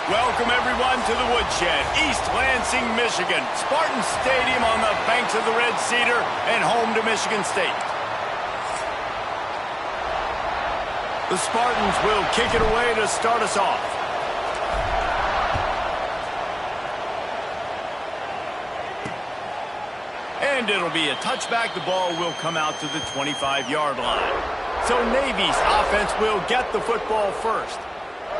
Welcome, everyone, to the Woodshed, East Lansing, Michigan. Spartan Stadium on the banks of the Red Cedar and home to Michigan State. The Spartans will kick it away to start us off. And it'll be a touchback. The ball will come out to the 25-yard line. So Navy's offense will get the football first.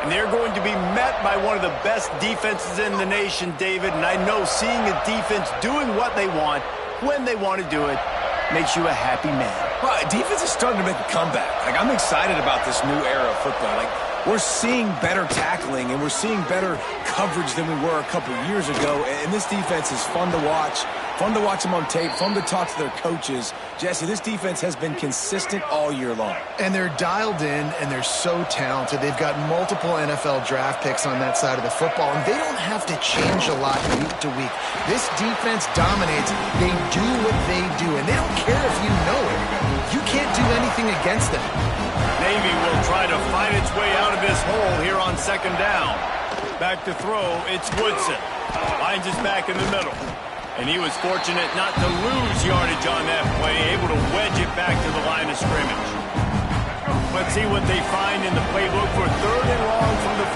And they're going to be met by one of the best defenses in the nation, David. And I know seeing a defense doing what they want, when they want to do it, makes you a happy man. Well, defense is starting to make a comeback. I'm excited about this new era of football. We're seeing better tackling, and we're seeing better coverage than we were a couple years ago. And this defense is fun to watch. Fun to watch them on tape, fun to talk to their coaches. Jesse, this defense has been consistent all year long. And they're dialed in, and they're so talented. They've got multiple NFL draft picks on that side of the football, and they don't have to change a lot week to week. This defense dominates. They do what they do, and they don't care if you know it. You can't do anything against them. Navy will try to find its way out of this hole here on second down. Back to throw, it's Woodson. Finds his back in the middle. And he was fortunate not to lose yardage on that play, able to wedge it back to the line of scrimmage. Let's see what they find in the playbook for third and long from the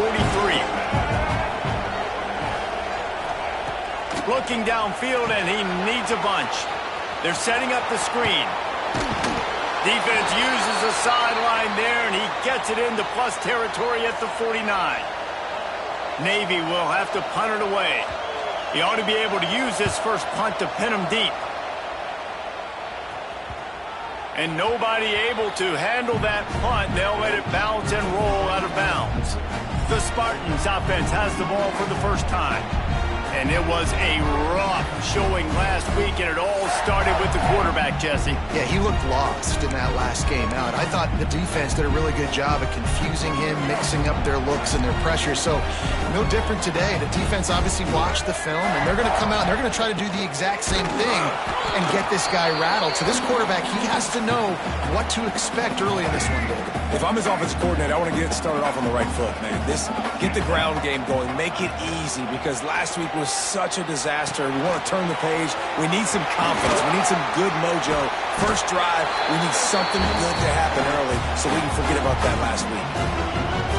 43. Looking downfield, and he needs a bunch. They're setting up the screen. Defense uses a sideline there, and he gets it into plus territory at the 49. Navy will have to punt it away. He ought to be able to use this first punt to pin him deep. And nobody able to handle that punt. They'll let it bounce and roll out of bounds. The Spartans offense has the ball for the first time. And it was a rough showing last week, and it all started with the quarterback, Jesse. Yeah, he looked lost in that last game out. I thought the defense did a really good job of confusing him, mixing up their looks and their pressure. So, no different today. The defense obviously watched the film, and they're going to come out and they're going to try to do the exact same thing and get this guy rattled. So this quarterback, he has to know what to expect early in this one, David. If I'm his offensive coordinator, I want to get it started off on the right foot, man. Get the ground game going. Make it easy, because last week was such a disaster. We want to turn the page. We need some confidence. We need some good mojo. First drive, we need something good to happen early so we can forget about that last week.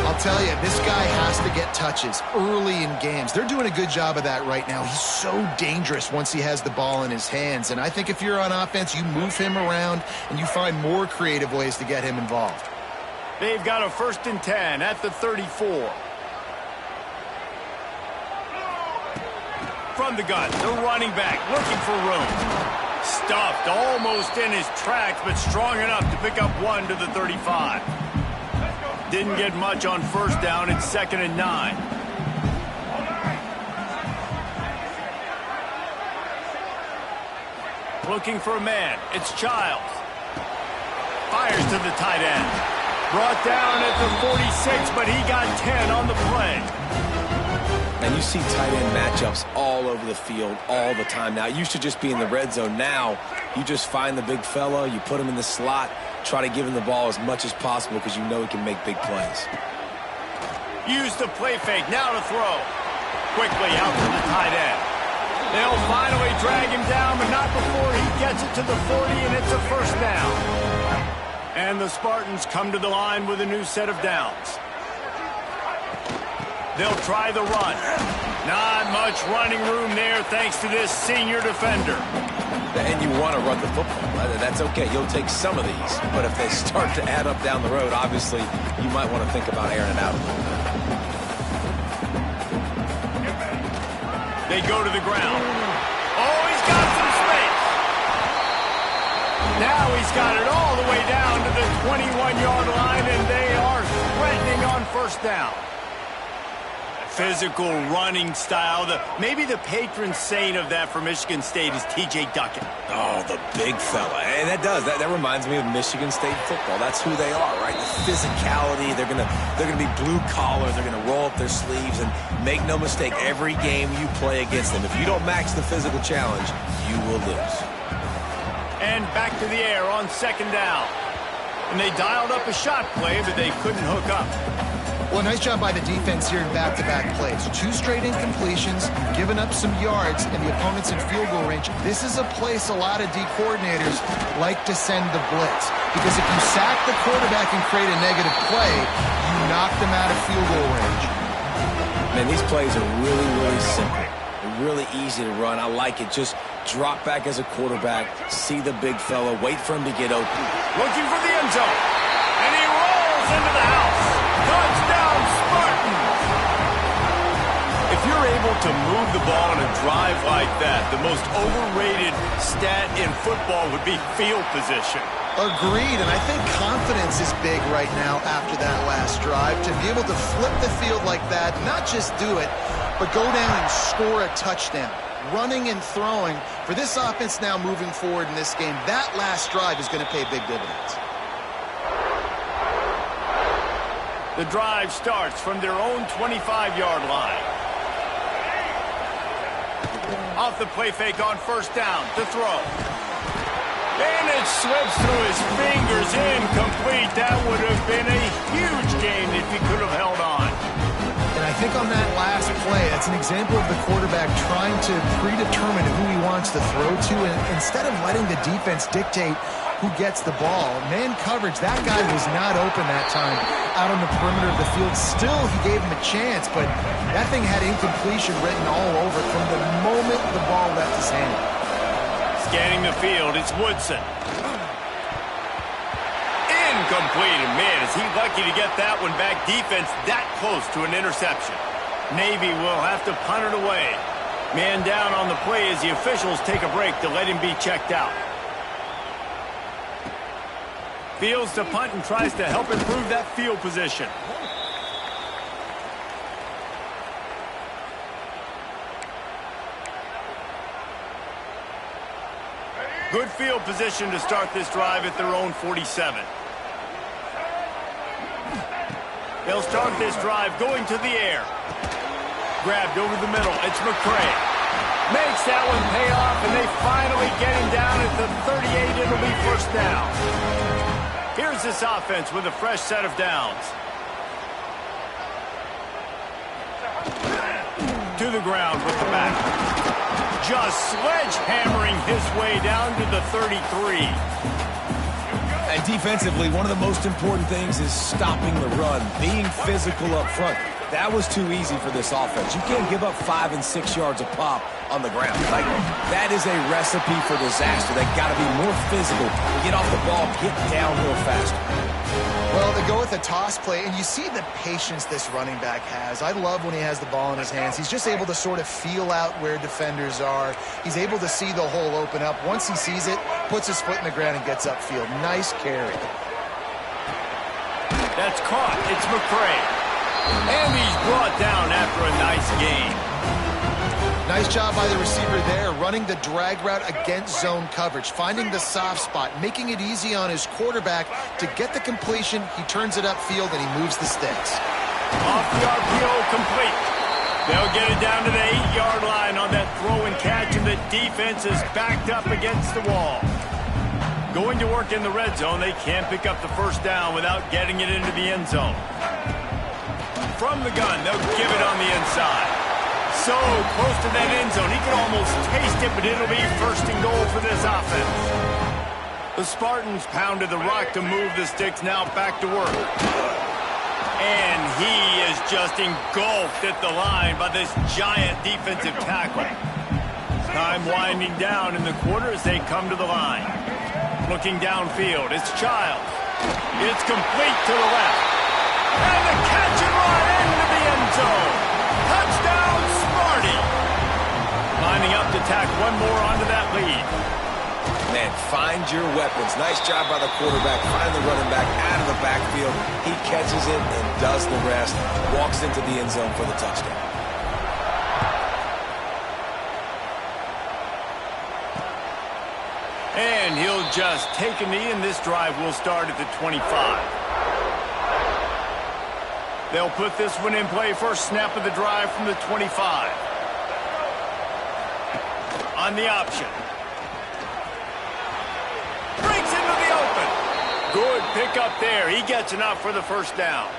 I'll tell you, this guy has to get touches early in games. They're doing a good job of that right now. He's so dangerous once he has the ball in his hands. And I think if you're on offense, you move him around and you find more creative ways to get him involved. They've got a 1st and 10 at the 34. From the gun, the running back looking for room. Stuffed almost in his tracks, but strong enough to pick up one to the 35. Didn't get much on first down. It's 2nd and 9. Looking for a man. It's Childs. Fires to the tight end. Brought down at the 46, but he got 10 on the play. And you see tight end matchups all over the field all the time. Now, it used to just be in the red zone. Now, you just find the big fella, you put him in the slot, try to give him the ball as much as possible because you know he can make big plays. Use the play fake, now to throw. Quickly out to the tight end. They'll finally drag him down, but not before he gets it to the 40, and it's a first down. And the Spartans come to the line with a new set of downs. They'll try the run. Not much running room there thanks to this senior defender. And you want to run the football. That's okay. You'll take some of these. But if they start to add up down the road, obviously, you might want to think about airing it out a little bit. They go to the ground. Oh, he's got some space. Now he's got it all the way down to the 21-yard line, and they are threatening on first down. Physical running style. Maybe the patron saint of that for Michigan State is T.J. Duckett. Oh, the big fella. And that reminds me of Michigan State football. That's who they are, right? The physicality. They're gonna be blue collar. They're gonna roll up their sleeves, and make no mistake, every game you play against them, if you don't match the physical challenge, you will lose. And back to the air on second down. And they dialed up a shot play, but they couldn't hook up. Well, nice job by the defense here in back-to-back plays. 2 straight incompletions, giving up some yards, and the opponent's in field goal range. This is a place a lot of D coordinators like to send the blitz. Because if you sack the quarterback and create a negative play, you knock them out of field goal range. Man, these plays are really, really simple. They're really easy to run. I like it. Just drop back as a quarterback, see the big fella, wait for him to get open. Looking for the end zone. And he rolls into the house. Touchdown, Spartans! If you're able to move the ball on a drive like that, the most overrated stat in football would be field position. Agreed, and I think confidence is big right now after that last drive. To be able to flip the field like that, not just do it, but go down and score a touchdown. Running and throwing, for this offense now moving forward in this game, that last drive is going to pay big dividends. The drive starts from their own 25-yard line. Off the play fake on first down to throw. And it slips through his fingers, incomplete. That would have been a huge gain if he could have held on. And I think on that last play, that's an example of the quarterback trying to predetermine who he wants to throw to, and instead of letting the defense dictate who gets the ball. Man coverage, that guy was not open that time out on the perimeter of the field. Still, he gave him a chance, but that thing had incompletion written all over it from the moment the ball left his hand. Scanning the field, it's Woodson. Incomplete, and man, is he lucky to get that one back. Defense that close to an interception. Navy will have to punt it away. Man down on the play as the officials take a break to let him be checked out. Fields to punt and tries to help improve that field position. Good field position to start this drive at their own 47. They'll start this drive going to the air. Grabbed over the middle. It's McCray. Makes that one pay off, and they finally get him down at the 38. It'll be first down. Here's this offense with a fresh set of downs. To the ground with the back. Just sledgehammering his way down to the 33. And defensively, one of the most important things is stopping the run, being physical up front. That was too easy for this offense. You can't give up 5 and 6 yards a pop on the ground. Like, that is a recipe for disaster. They got to be more physical, get off the ball, get downhill faster. Well, they go with a toss play, and you see the patience this running back has. I love when he has the ball in his hands. He's just able to sort of feel out where defenders are. He's able to see the hole open up. Once he sees it, puts his foot in the ground and gets upfield. Nice carry. That's caught. It's McCray. And he's brought down after a nice gain. Nice job by the receiver there, running the drag route against zone coverage, finding the soft spot, making it easy on his quarterback to get the completion. He turns it upfield, and he moves the sticks. Off the RPO, complete. They'll get it down to the 8-yard line on that throw and catch, and the defense is backed up against the wall. Going to work in the red zone, they can't pick up the first down without getting it into the end zone. From the gun, they'll give it on the inside. So close to that end zone, he can almost taste it, but it'll be first and goal for this offense. The Spartans pounded the rock to move the sticks, now back to work. And he is just engulfed at the line by this giant defensive tackle. Time winding down in the quarter as they come to the line. Looking downfield, it's Childs. It's complete to the left. And the catch and run into the end zone. Touchdown, Sparty. Lining up to tack one more onto that lead. Man, find your weapons. Nice job by the quarterback. Find the running back out of the backfield. He catches it and does the rest. Walks into the end zone for the touchdown. And he'll just take a knee, and this drive will start at the 25. They'll put this one in play. First snap of the drive from the 25. On the option. Breaks into the open. Good pick up there. He gets enough for the first down.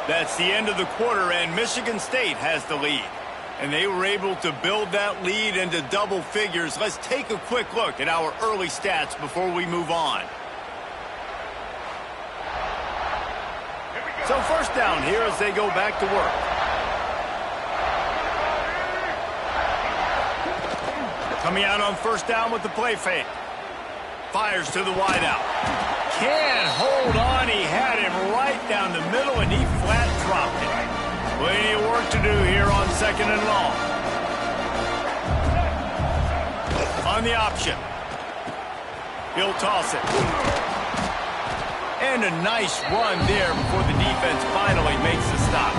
That's the end of the quarter, and Michigan State has the lead. And they were able to build that lead into double figures. Let's take a quick look at our early stats before we move on. So first down here as they go back to work. Coming out on first down with the play fake. Fires to the wideout. Can't hold on. He had him right down the middle, and he flat dropped it. Plenty of work to do here on second and long. On the option. He'll toss it. And a nice run there before the defense finally makes the stop.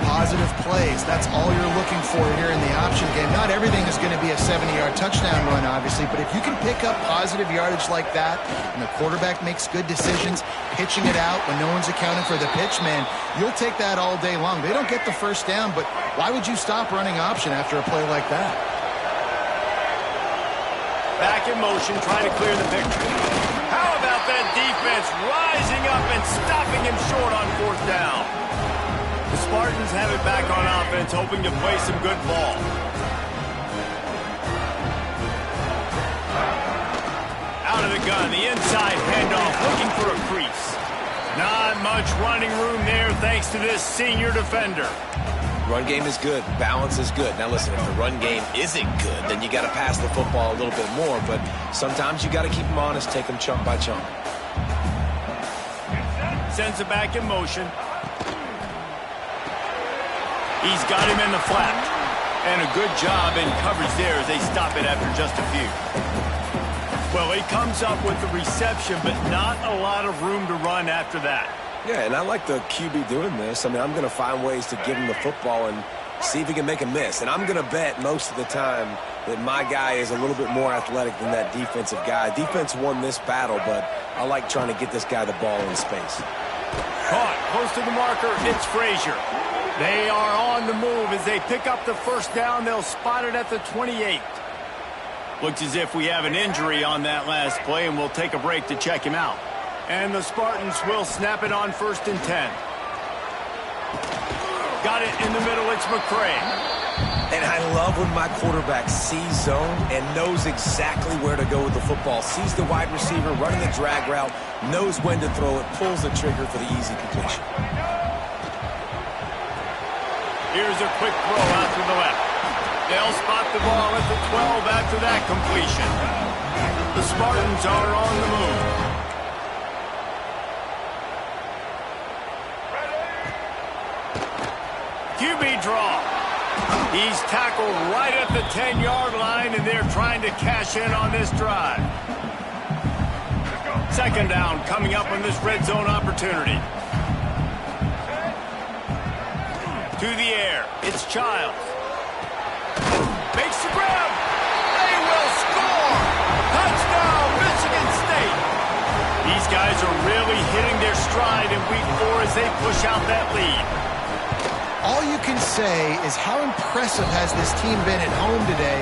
Positive plays. That's all you're looking for here in the option game. Not everything is going to be a 70-yard touchdown run, obviously, but if you can pick up positive yardage like that and the quarterback makes good decisions, pitching it out when no one's accounting for the pitch, man, you'll take that all day long. They don't get the first down, but why would you stop running option after a play like that? Back in motion, trying to clear the picture. How about that defense rising up and stopping him short on fourth down? The Spartans have it back on offense, hoping to play some good ball. Out of the gun, the inside handoff, looking for a crease. Not much running room there thanks to this senior defender. Run game is good. Balance is good. Now listen, if the run game isn't good, then you got to pass the football a little bit more. But sometimes you got to keep them honest, take them chunk by chunk. Sends it back in motion. He's got him in the flat. And a good job in coverage there as they stop it after just a few. Well, he comes up with the reception, but not a lot of room to run after that. Yeah, and I like the QB doing this. I mean, I'm going to find ways to give him the football and see if he can make a miss. And I'm going to bet most of the time that my guy is a little bit more athletic than that defensive guy. Defense won this battle, but I like trying to get this guy the ball in space. Caught close to the marker. It's Frazier. They are on the move as they pick up the first down. They'll spot it at the 28. Looks as if we have an injury on that last play, and we'll take a break to check him out. And the Spartans will snap it on 1st and 10. Got it in the middle. It's McCray. And I love when my quarterback sees zone and knows exactly where to go with the football. Sees the wide receiver running the drag route, knows when to throw it, pulls the trigger for the easy completion. Here's a quick throw out to the left. They'll spot the ball at the 12 after that completion. The Spartans are on the move. QB draw. He's tackled right at the 10-yard line, and they're trying to cash in on this drive. Second down coming up on this red zone opportunity. To the air. It's Childs. Makes the grab. They will score. Touchdown, Michigan State. These guys are really hitting their stride in week 4 as they push out that lead. All you can say is how impressive has this team been at home today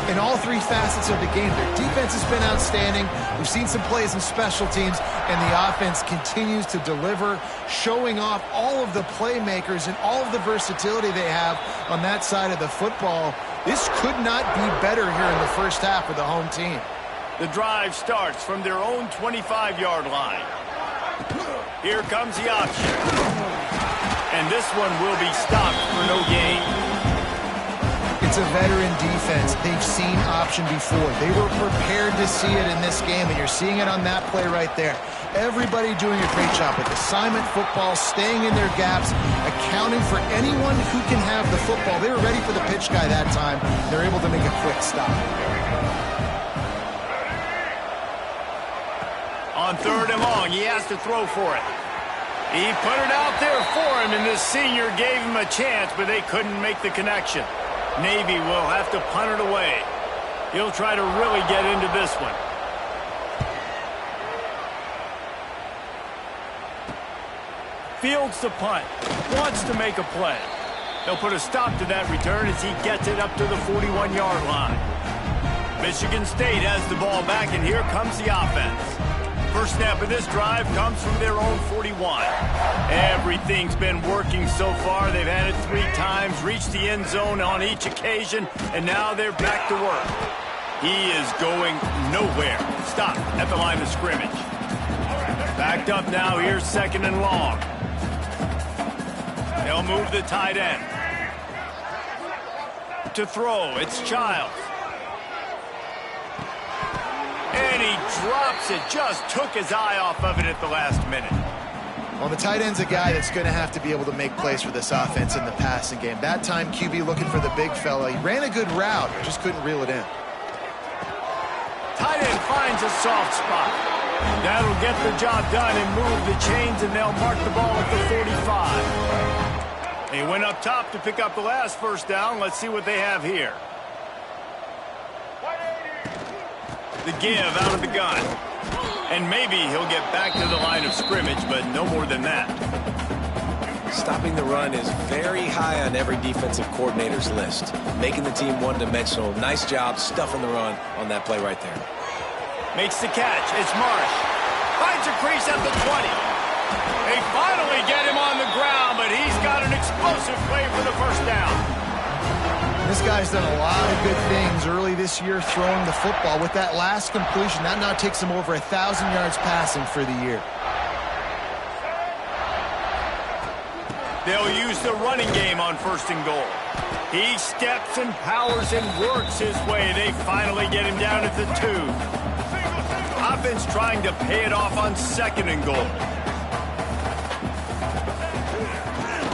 in all 3 facets of the game. Their defense has been outstanding. We've seen some plays in special teams, and the offense continues to deliver, showing off all of the playmakers and all of the versatility they have on that side of the football. This could not be better here in the first half of the home team. The drive starts from their own 25-yard line. Here comes the option. And this one will be stopped for no gain. It's a veteran defense. They've seen option before. They were prepared to see it in this game, and you're seeing it on that play right there. Everybody doing a great job with assignment football, staying in their gaps, accounting for anyone who can have the football. They were ready for the pitch guy that time. They're able to make a quick stop. On 3rd and long, he has to throw for it. He put it out there for him, and this senior gave him a chance, but they couldn't make the connection. Navy will have to punt it away. He'll try to really get into this one. Fields the punt. Wants to make a play. They'll put a stop to that return as he gets it up to the 41-yard line. Michigan State has the ball back, and here comes the offense. First snap of this drive comes from their own 41. Everything's been working so far. They've had it 3 times, reached the end zone on each occasion, and now they're back to work. He is going nowhere. Stop at the line of scrimmage. Backed up now. Here's 2nd and long. They'll move the tight end. To throw, it's Childs. And he drops it. Just took his eye off of it at the last minute. Well, the tight end's a guy that's going to have to be able to make plays for this offense in the passing game. That time, QB looking for the big fella. He ran a good route, just couldn't reel it in. Tight end finds a soft spot. That'll get the job done and move the chains, and they'll mark the ball at the 45. He went up top to pick up the last first down. Let's see what they have here. The give out of the gun. And maybe he'll get back to the line of scrimmage, but no more than that. Stopping the run is very high on every defensive coordinator's list. Making the team one-dimensional. Nice job stuffing the run on that play right there. Makes the catch. It's Marsh. Finds a crease at the 20. They finally get him on the ground, but he's got an explosive play for the first down. This guy's done a lot of good things early this year throwing the football. With that last completion, that now takes him over 1,000 yards passing for the year. They'll use the running game on 1st and goal. He steps and powers and works his way. They finally get him down at the 2. Offense trying to pay it off on 2nd and goal.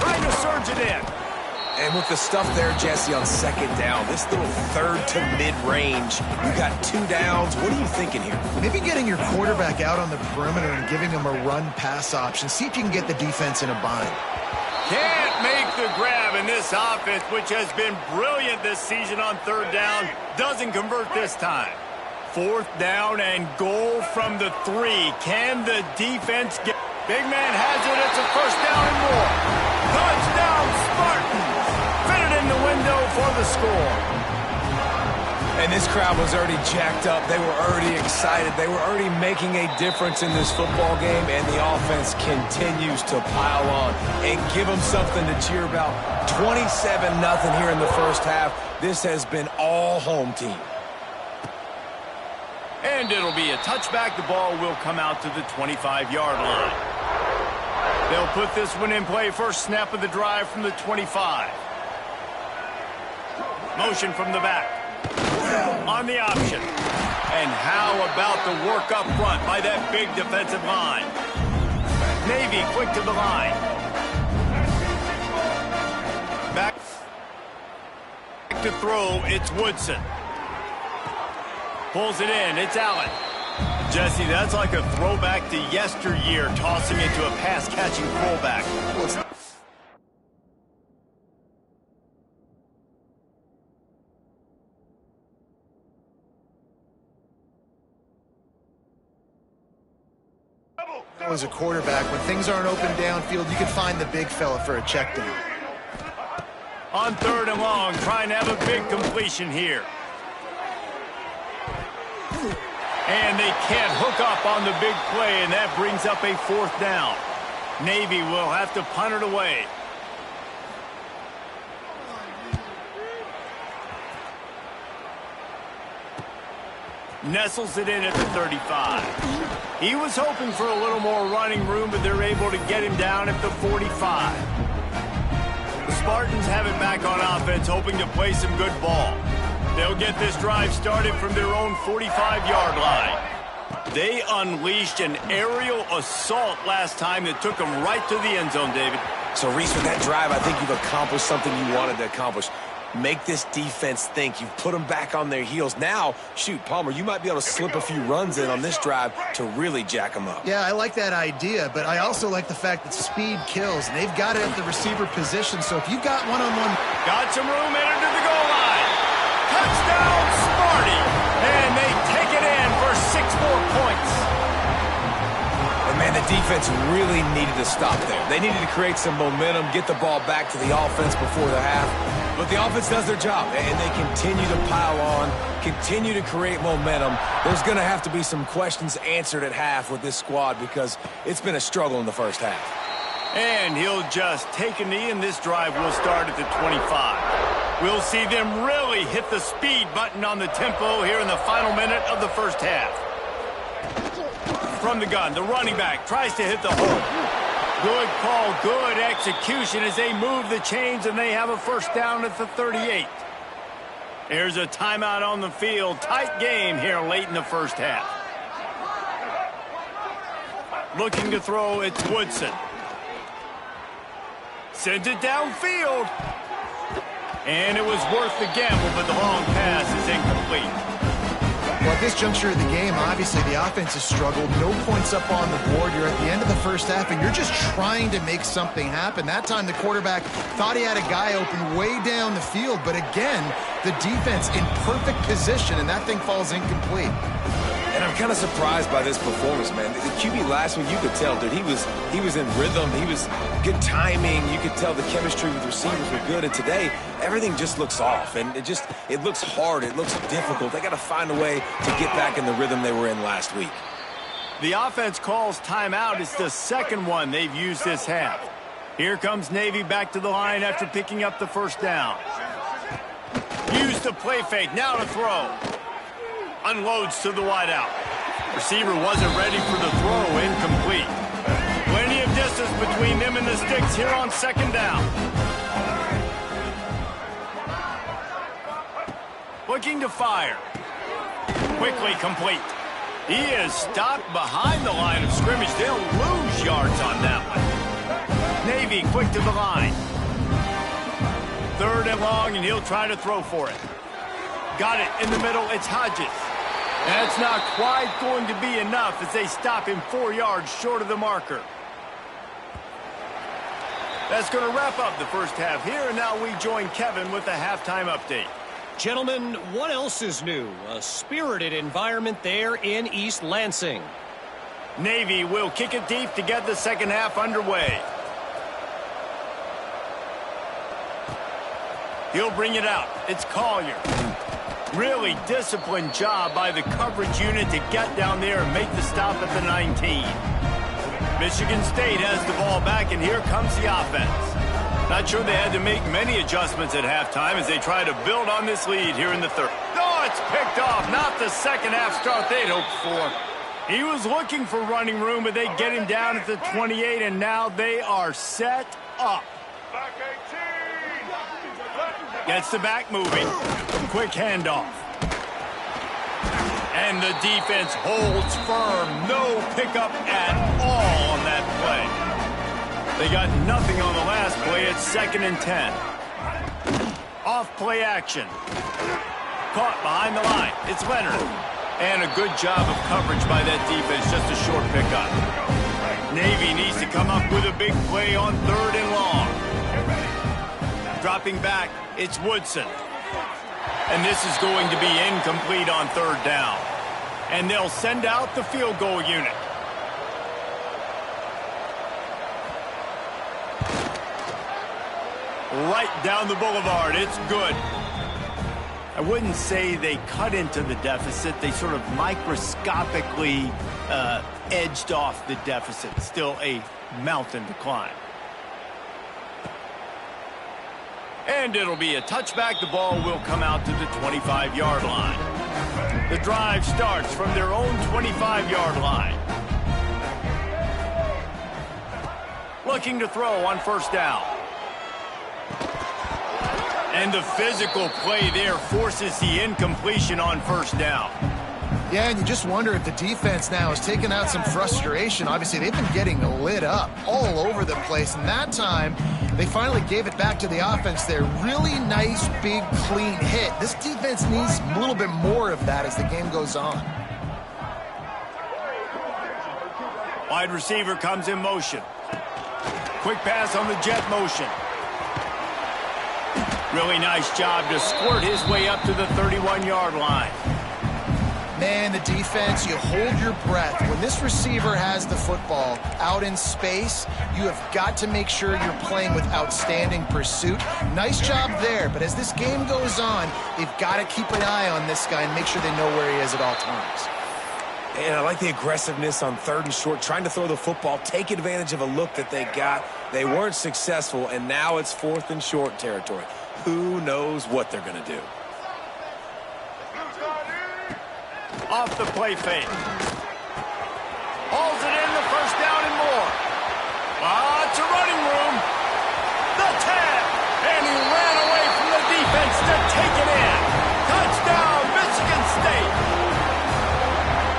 Trying to surge it in. And with the stuff there, Jesse, on 2nd down, this little 3rd to mid-range, you got 2 downs. What are you thinking here? Maybe getting your quarterback out on the perimeter and giving him a run-pass option. See if you can get the defense in a bind. Can't make the grab, and this offense, which has been brilliant this season on 3rd down, doesn't convert this time. 4th down and goal from the 3. Can the defense get... Big man has it. It's a 1st down and more. Touchdown, Spartans. Fit it in the window for the score. And this crowd was already jacked up. They were already excited. They were already making a difference in this football game, and the offense continues to pile on and give them something to cheer about. 27-0 here in the first half. This has been all home team. And it'll be a touchback. The ball will come out to the 25-yard line. They'll put this one in play. First snap of the drive from the 25. Motion from the back. On the option. And how about the work up front by that big defensive line? Navy quick to the line. Back to throw. It's Woodson. Pulls it in. It's Allen. Jesse, that's like a throwback to yesteryear, tossing it to a pass-catching fullback. As a quarterback, when things aren't open downfield, you can find the big fella for a check down. On 3rd and long, trying to have a big completion here. And they can't hook up on the big play, and that brings up a 4th down. Navy will have to punt it away. Nestles it in at the 35. He was hoping for a little more running room, but they're able to get him down at the 45. The Spartans have it back on offense, hoping to play some good ball. They'll get this drive started from their own 45-yard line. They unleashed an aerial assault last time that took them right to the end zone, David. So, Reese, with that drive, I think you've accomplished something you wanted to accomplish. Make this defense think. You've put them back on their heels. Now, shoot, Palmer, you might be able to slip a few runs in on this drive to really jack them up. Yeah, I like that idea, but I also like the fact that speed kills, and they've got it at the receiver position, so if you've got one-on-one... Got some room, entered to the goal line. Touchdown, Sparty! And they take it in for 6 more points. And, man, the defense really needed to stop there. They needed to create some momentum, get the ball back to the offense before the half. But But the offense does their job, and they continue to pile on, continue to create momentum. There's going to have to be some questions answered at half with this squad because it's been a struggle in the first half. And he'll just take a knee, and this drive will start at the 25. We'll see them really hit the speed button on the tempo here in the final minute of the first half. From the gun, the running back tries to hit the hole. Good call, good execution as they move the chains, and they have a first down at the 38. There's a timeout on the field. Tight game here late in the first half. Looking to throw, it's Woodson. Sends it downfield. And it was worth the gamble, but the long pass is incomplete. Well, at this juncture of the game, obviously the offense has struggled. No points up on the board. You're at the end of the first half, and you're just trying to make something happen. That time the quarterback thought he had a guy open way down the field, but again, the defense in perfect position, and that thing falls incomplete. And I'm kind of surprised by this performance, man. The QB last week, you could tell, dude, he was in rhythm. He was good timing. You could tell the chemistry with receivers were good. And today, everything just looks off. And it looks hard. It looks difficult. They got to find a way to get back in the rhythm they were in last week. The offense calls timeout. It's the second one they've used this half. Here comes Navy back to the line after picking up the first down. Use the play fake. Now to throw. Unloads to the wideout. Receiver wasn't ready for the throw. Incomplete. Plenty of distance between them and the sticks here on second down. Looking to fire. Quickly complete. He is stopped behind the line of scrimmage. They'll lose yards on that one. Navy quick to the line. Third and long, and he'll try to throw for it. Got it in the middle. It's Hodges. That's not quite going to be enough as they stop him 4 yards short of the marker. That's going to wrap up the first half here, and now we join Kevin with the halftime update. Gentlemen, what else is new? A spirited environment there in East Lansing. Navy will kick it deep to get the second half underway. He'll bring it out. It's Collier. Really disciplined job by the coverage unit to get down there and make the stop at the 19. Michigan State has the ball back, and here comes the offense. Not sure they had to make many adjustments at halftime as they try to build on this lead here in the third. Oh, it's picked off. Not the second half start they'd hoped for. He was looking for running room, but they get him down at the 28, and now they are set up. Gets the back moving. Quick handoff. And the defense holds firm. No pickup at all on that play. They got nothing on the last play. It's 2nd and 10. Off play action. Caught behind the line. It's Leonard. And a good job of coverage by that defense. Just a short pickup. Navy needs to come up with a big play on 3rd and long. Dropping back, it's Woodson. And this is going to be incomplete on 3rd down. And they'll send out the field goal unit. Right down the boulevard. It's good. I wouldn't say they cut into the deficit. They sort of microscopically edged off the deficit. Still a mountain to climb. And it'll be a touchback. The ball will come out to the 25-yard line. The drive starts from their own 25-yard line. Looking to throw on 1st down. And the physical play there forces the incompletion on 1st down. Yeah, and you just wonder if the defense now has taken out some frustration. Obviously, they've been getting lit up all over the place, and that time they finally gave it back to the offense there. Really nice, big, clean hit. This defense needs a little bit more of that as the game goes on. Wide receiver comes in motion. Quick pass on the jet motion. Really nice job to squirt his way up to the 31-yard line. Man, the defense, you hold your breath. When this receiver has the football out in space, you have got to make sure you're playing with outstanding pursuit. Nice job there, but as this game goes on, they've got to keep an eye on this guy and make sure they know where he is at all times. And I like the aggressiveness on 3rd and short, trying to throw the football, take advantage of a look that they got. They weren't successful, and now it's 4th and short territory. Who knows what they're going to do? Off the play fake. Hauls it in, the first down and more. Lots of running room. The tag. And he ran away from the defense to take it in. Touchdown, Michigan State.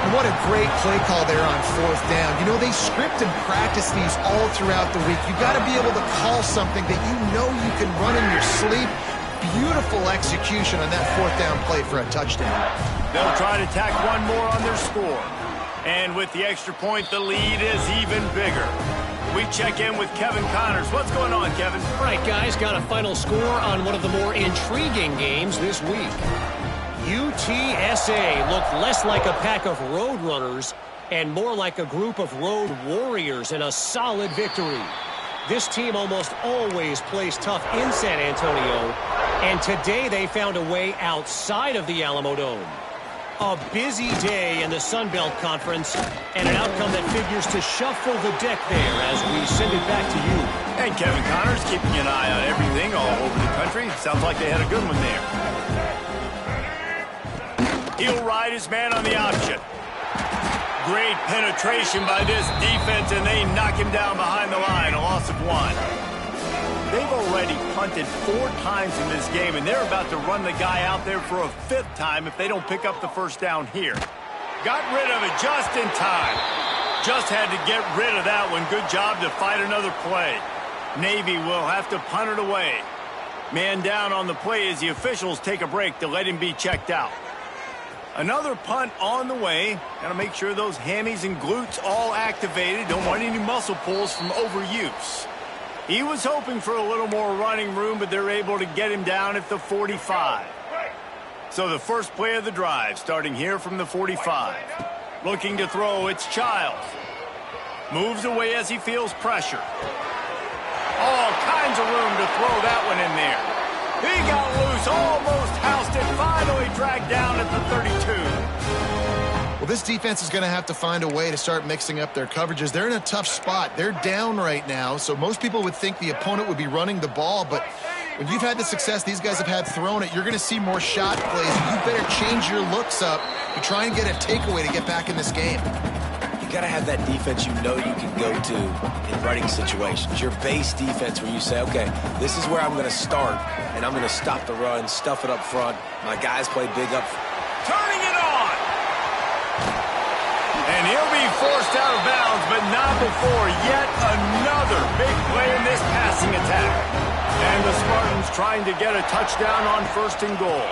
And what a great play call there on 4th down. You know, they script and practice these all throughout the week. You've got to be able to call something that you know you can run in your sleep. Beautiful execution on that 4th down play for a touchdown. They'll try to tack one more on their score. And with the extra point, the lead is even bigger. We check in with Kevin Connors. What's going on, Kevin? All right, guys, got a final score on one of the more intriguing games this week. UTSA looked less like a pack of road runners and more like a group of road warriors in a solid victory. This team almost always plays tough in San Antonio, and today they found a way outside of the Alamo Dome. A busy day in the Sun Belt Conference, and an outcome that figures to shuffle the deck there as we send it back to you. And Kevin Connors keeping an eye on everything all over the country. Sounds like they had a good one there. He'll ride his man on the option. Great penetration by this defense, and they knock him down behind the line, a loss of 1. They've already punted 4 times in this game, and they're about to run the guy out there for a 5th time if they don't pick up the first down here. Got rid of it just in time. Just had to get rid of that one. Good job to fight another play. Navy will have to punt it away. Man down on the play as the officials take a break to let him be checked out. Another punt on the way. Got to make sure those hammies and glutes all activated. Don't want any muscle pulls from overuse. He was hoping for a little more running room, but they're able to get him down at the 45. So the first play of the drive, starting here from the 45. Looking to throw, it's Childs. Moves away as he feels pressure. All kinds of room to throw that one in there. He got loose, almost housed it, finally dragged down at the 32. Well, this defense is going to have to find a way to start mixing up their coverages. They're in a tough spot. They're down right now, so most people would think the opponent would be running the ball, but when you've had the success these guys have had throwing it, you're going to see more shot plays. You better change your looks up to try and get a takeaway to get back in this game. You got to have that defense you know you can go to in running situations. Your base defense where you say, okay, this is where I'm going to start, and I'm going to stop the run, stuff it up front. My guys play big up. Turning it on! And he'll be forced out of bounds, but not before yet another big play in this passing attack. And the Spartans trying to get a touchdown on 1st and goal.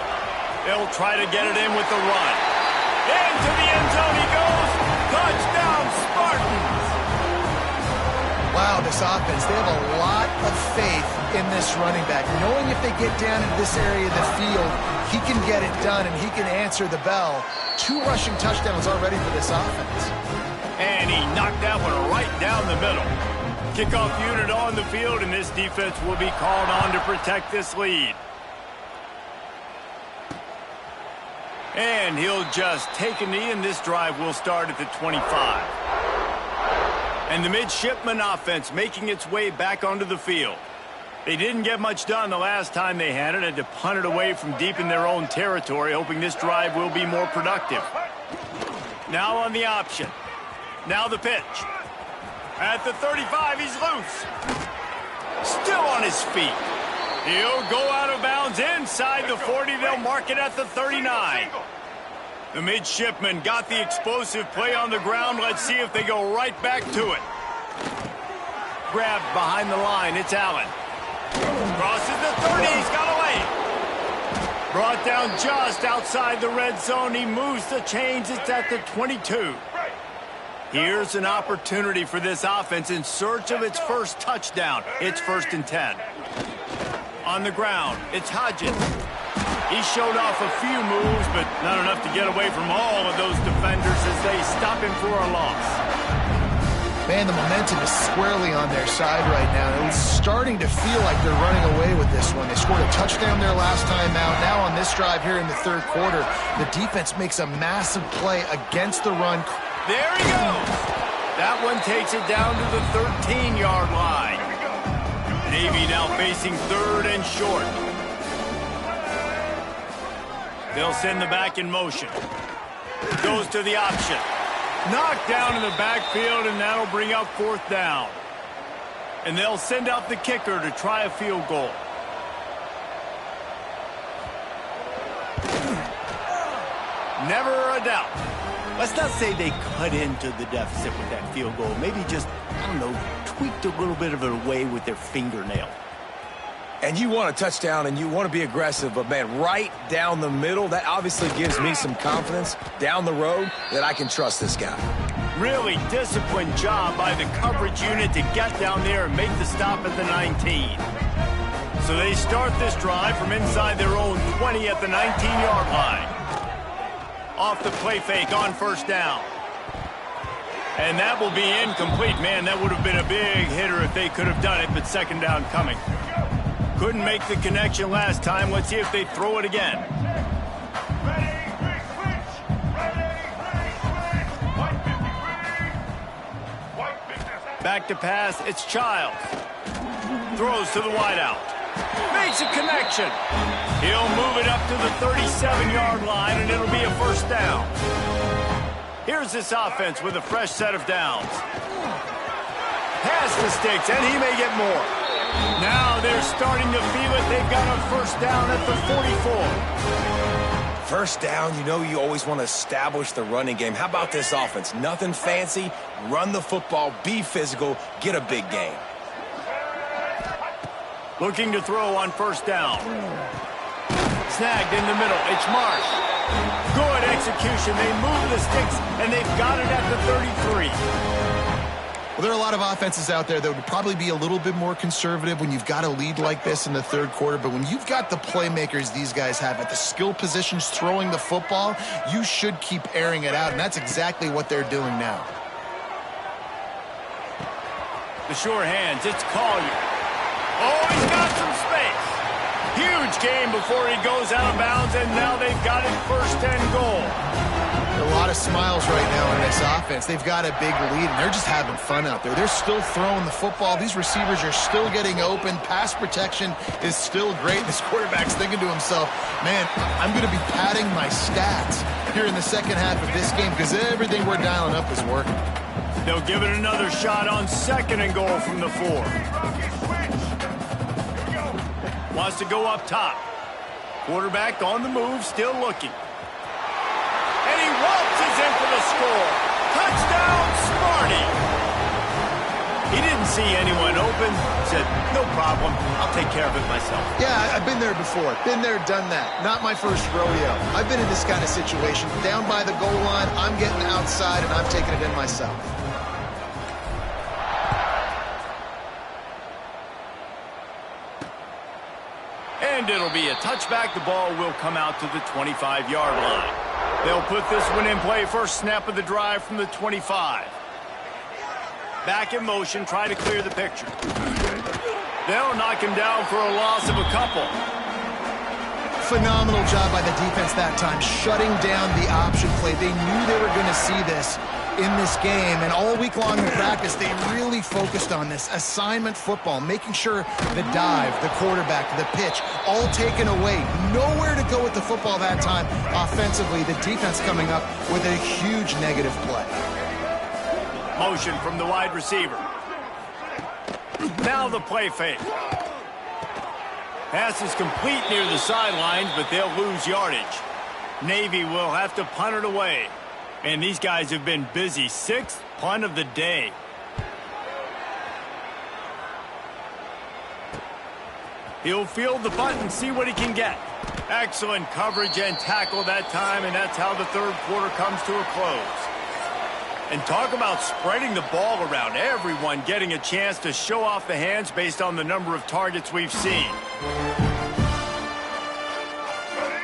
They'll try to get it in with the run. Into the end zone he goes. Touchdown, Spartans! Wow, this offense, they have a lot of faith in this running back. Knowing if they get down into this area of the field, he can get it done and he can answer the bell. 2 rushing touchdowns already for this offense. And he knocked that one right down the middle. Kickoff unit on the field, and this defense will be called on to protect this lead. And he'll just take a knee, and this drive will start at the 25. And the midshipman offense making its way back onto the field. They didn't get much done the last time they had it. Had to punt it away from deep in their own territory, hoping this drive will be more productive. Now on the option. Now the pitch. At the 35, he's loose. Still on his feet. He'll go out of bounds inside the 40. They'll mark it at the 39. The midshipman got the explosive play on the ground. Let's see if they go right back to it. Grabbed behind the line. It's Allen. Crosses the 30. He's got away. Brought down just outside the red zone. He moves the chains. It's at the 22. Here's an opportunity for this offense in search of its first touchdown. It's 1st and 10. On the ground, it's Hodges. He showed off a few moves, but not enough to get away from all of those defenders as they stop him for a loss. Man, the momentum is squarely on their side right now. It's starting to feel like they're running away with this one. They scored a touchdown their last time out. Now on this drive here in the third quarter, the defense makes a massive play against the run. There he goes. That one takes it down to the 13-yard line. Navy now facing third and short. They'll send the back in motion. Goes to the option. Knocked down in the backfield, and that'll bring up fourth down. And they'll send out the kicker to try a field goal. Never a doubt. Let's not say they cut into the deficit with that field goal. Maybe just, I don't know, tweaked a little bit of it away with their fingernail. And you want a touchdown and you want to be aggressive, but, man, right down the middle, that obviously gives me some confidence down the road that I can trust this guy. Really disciplined job by the coverage unit to get down there and make the stop at the 19. So they start this drive from inside their own 20 at the 19-yard line. Off the play fake on first down. And that will be incomplete. Man, that would have been a big hitter if they could have done it, but second down coming. Couldn't make the connection last time. Let's see if they throw it again. Back to pass, it's Childs. Throws to the wideout. Makes a connection. He'll move it up to the 37-yard line, and it'll be a first down. Here's this offense with a fresh set of downs. Pass the sticks, and he may get more. Now they're starting to feel it. They've got a first down at the 44. First down, you know you always want to establish the running game. How about this offense? Nothing fancy. Run the football, be physical, get a big gain. Looking to throw on first down. Snagged in the middle. It's Marsh. Good execution. They move the sticks, and they've got it at the 33. Well, there are a lot of offenses out there that would probably be a little bit more conservative when you've got a lead like this in the third quarter. But when you've got the playmakers these guys have at the skill positions throwing the football, you should keep airing it out. And that's exactly what they're doing now. The sure hands. It's Collier. Oh, he's got some space. Huge game before he goes out of bounds. And now they've got it first and goal. A lot of smiles right now in this offense. They've got a big lead, and they're just having fun out there. They're still throwing the football. These receivers are still getting open. Pass protection is still great. This quarterback's thinking to himself, man, I'm going to be padding my stats here in the second half of this game because everything we're dialing up is working. They'll give it another shot on second and goal from the 4. Wants to go up top. Quarterback on the move, still looking. And he waltzes in for the score. Touchdown, Smarty. He didn't see anyone open. Said, no problem. I'll take care of it myself. Yeah, I've been there before. Been there, done that. Not my first rodeo. I've been in this kind of situation. Down by the goal line, I'm getting outside, and I'm taking it in myself. And it'll be a touchback. The ball will come out to the 25-yard line. They'll put this one in play. First snap of the drive from the 25. Back in motion, try to clear the picture. They'll knock him down for a loss of a couple. Phenomenal job by the defense that time, shutting down the option play. They knew they were going to see this in this game, and all week long in practice, they really focused on this assignment football, making sure the dive, the quarterback, the pitch, all taken away. Nowhere to go with the football that time offensively. The defense coming up with a huge negative play. Motion from the wide receiver. Now the play fake. Pass is complete near the sidelines, but they'll lose yardage. Navy will have to punt it away. And these guys have been busy. 6th punt of the day. He'll field the punt and see what he can get. Excellent coverage and tackle that time, and that's how the third quarter comes to a close. And talk about spreading the ball around. Everyone getting a chance to show off the hands based on the number of targets we've seen.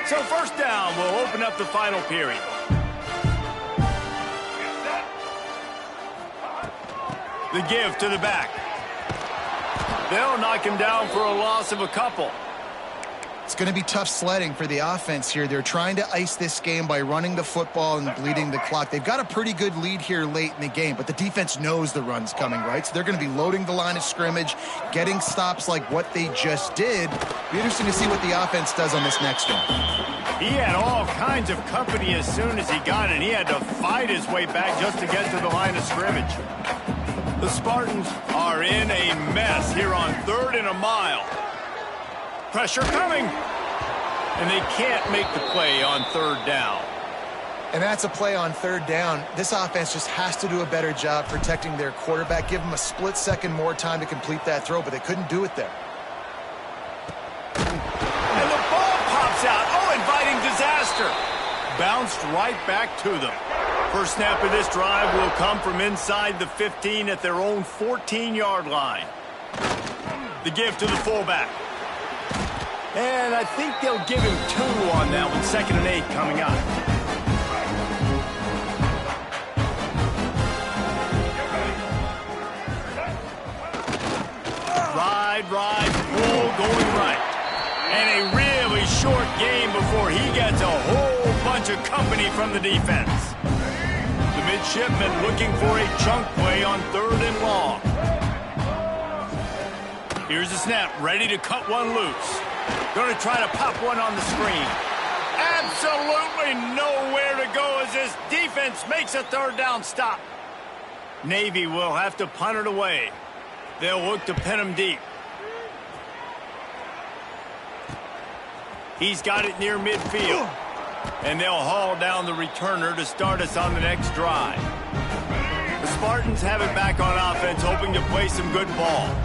So first down will open up the final period. The give to the back. They'll knock him down for a loss of a couple. It's going to be tough sledding for the offense here. They're trying to ice this game by running the football and bleeding the clock. They've got a pretty good lead here late in the game, but the defense knows the run's coming, right? So they're going to be loading the line of scrimmage, getting stops like what they just did. Be interesting to see what the offense does on this next one. He had all kinds of company as soon as he got it. He had to fight his way back just to get to the line of scrimmage. The Spartans are in a mess here on 3rd and a mile. Pressure coming. And they can't make the play on 3rd down. And that's a play on 3rd down. This offense just has to do a better job protecting their quarterback. Give them a split second more time to complete that throw, but they couldn't do it there. And the ball pops out. Oh, inviting disaster. Bounced right back to them. First snap of this drive will come from inside the 15 at their own 14-yard line. The give to the fullback. And I think they'll give him 2 on that one. 2nd and 8 coming up. Ride, pull, going right. And a really short game before he gets a whole bunch of company from the defense. The midshipman looking for a chunk play on 3rd and long. Here's the snap, ready to cut one loose. Going to try to pop one on the screen. Absolutely nowhere to go as this defense makes a 3rd down stop. Navy will have to punt it away. They'll look to pin him deep. He's got it near midfield. And they'll haul down the returner to start us on the next drive. The Spartans have it back on offense, hoping to play some good ball.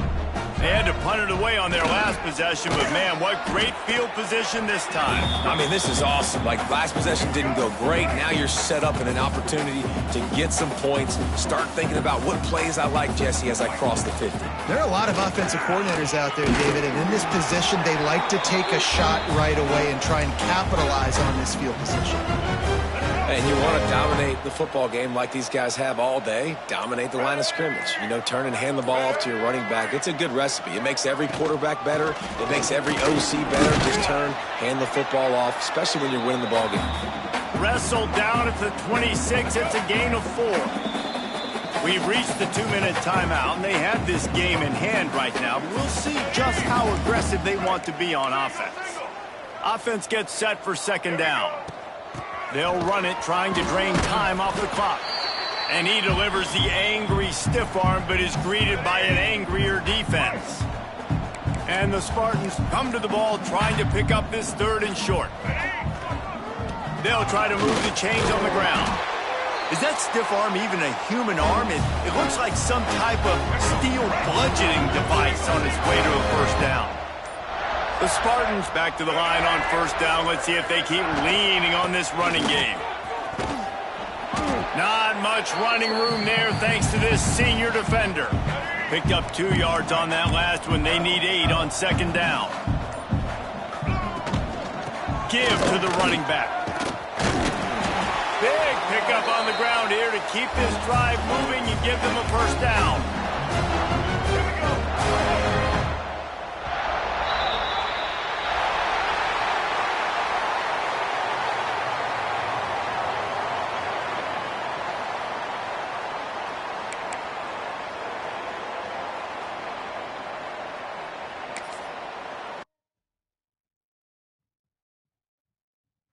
They had to punt it away on their last possession, but man, what great field position this time. I mean, this is awesome. Like, last possession didn't go great. Now you're set up in an opportunity to get some points. Start thinking about what plays I like, Jesse, as I cross the 50. There are a lot of offensive coordinators out there, David, and in this position, they like to take a shot right away and try and capitalize on this field position. And you want to dominate the football game like these guys have all day. Dominate the line of scrimmage. You know, turn and hand the ball off to your running back. It's a good recipe. It makes every quarterback better. It makes every OC better. Just turn, hand the football off, especially when you're winning the ball game. Wrestled down at the 26. It's a gain of 4. We've reached the 2-minute timeout, and they have this game in hand right now. But we'll see just how aggressive they want to be on offense. Offense gets set for 2nd down. They'll run it, trying to drain time off the clock. And he delivers the angry stiff arm, but is greeted by an angrier defense. And the Spartans come to the ball, trying to pick up this 3rd and short. They'll try to move the chains on the ground. Is that stiff arm even a human arm? It looks like some type of steel bludgeoning device on its way to a 1st down. The Spartans back to the line on 1st down. Let's see if they keep leaning on this running game. Not much running room there thanks to this senior defender. Picked up 2 yards on that last one. They need 8 on 2nd down. Give to the running back. Big pickup on the ground here to keep this drive moving and give them a 1st down.